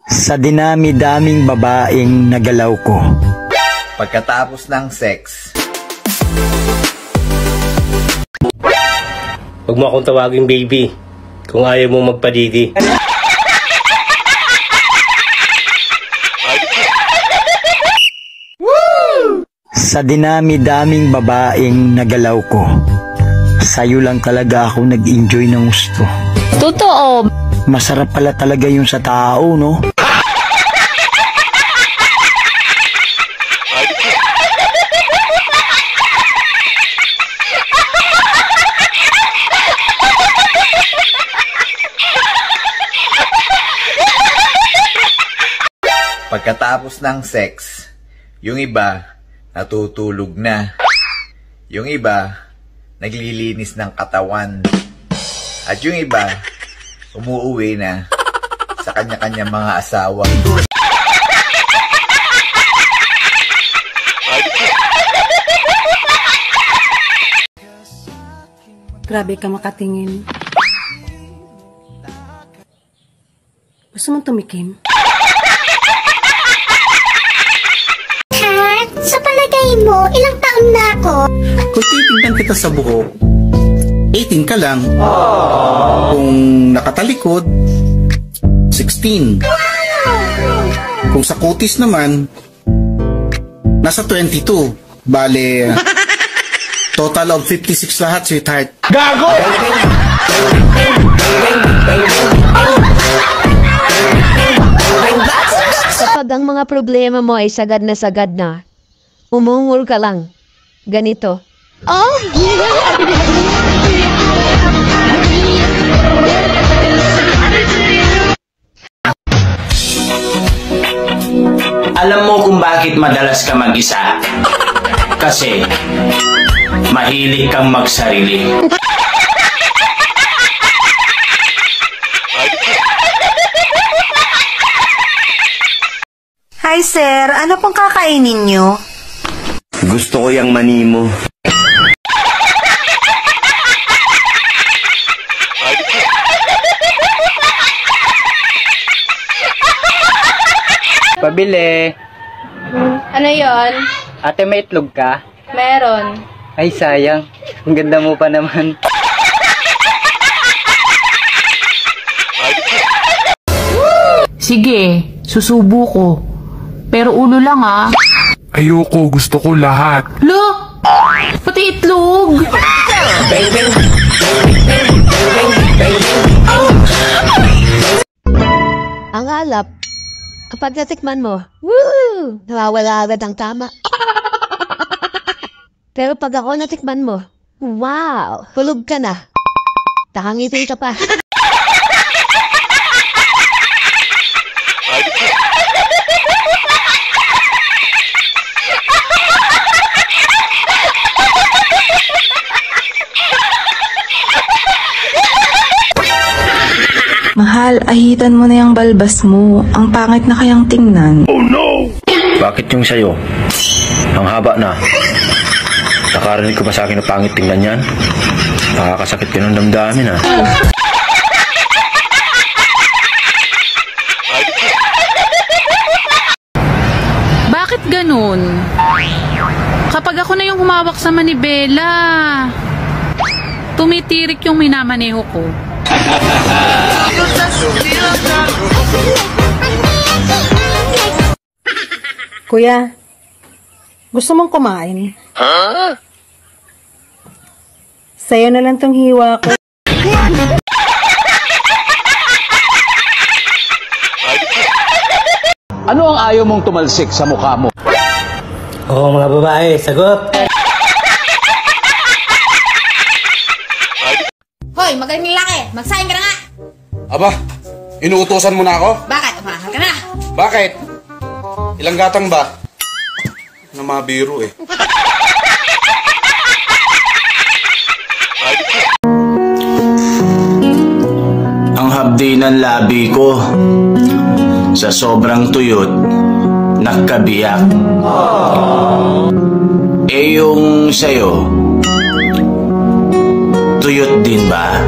Sa dinami-daming babaeng nagalaw ko. Pagkatapos ng sex. Huwag mo akong tawaging baby kung ayaw mo magpadidi. Sa dinami-daming babaeng nagalaw ko, sa'yo lang talaga ako nag-enjoy ng gusto. Totoo. Masarap pala talaga yung sa tao, no? Pagkatapos ng sex, yung iba natutulog na. Yung iba naglilinis ng katawan. At yung iba umuuwi na sa kanya-kanya mga asawa. Grabe ka makatingin. Gusto mong tumikim? Sa palagay mo, ilang taon na ako? Kung titignan kita sa buhok, 18 ka lang. Kung nakatalikod, 16. Kung sa kutis naman, nasa 22. Bale, total of 56 lahat, sweetheart. Gago! Kapag ang mga problema mo ay sagad na, umungol ka lang. Ganito. Oh! Alam mo kung bakit madalas ka mag-isa? Kasi mahilig kang magsarili. Hi sir, ano pong kakainin nyo? Gusto ko yung mani mo. Pabili. Ano yon? Ate, may itlog ka? Meron. Ay, sayang. Ang ganda mo pa naman. Sige, susubo ko. Pero ulo lang ah. Ayoko, gusto ko lahat. Look! Pati itlog! Ang alap, kapag natikman mo, woo! Nawawala agad ang tama. Pero pag ako natikman mo, wow! Hulog ka na. Takangiti ka pa. Mahal, ahitan mo na yung balbas mo. Ang pangit na kayang tingnan. Oh no! Bakit yung sayo? Ang haba na. Nakarinig ko pa sa akin na pangit tingnan yan? Nakakasakit ka ng damdamin ah. Bakit ganun? Kapag ako na yung humawak sa manibela, tumitirik yung minamaneho ko. Kuya, gusto mong kumain? Huh? Sa'yo na lang tong hiwa ko. Ano ang ayaw mong tumalsik sa mukha mo? Oo, mga babae, sagot. Hoy, magaling lalaki! Magsaing ka na nga! Aba, inuutosan mo na ako? Bakit? Umahal ka na! Bakit? Ilang gatang ba? Na mabiro eh. Ang habdi ng labi ko sa sobrang tuyot nagkabiyak. Eh yung sayo, tuyot din ba?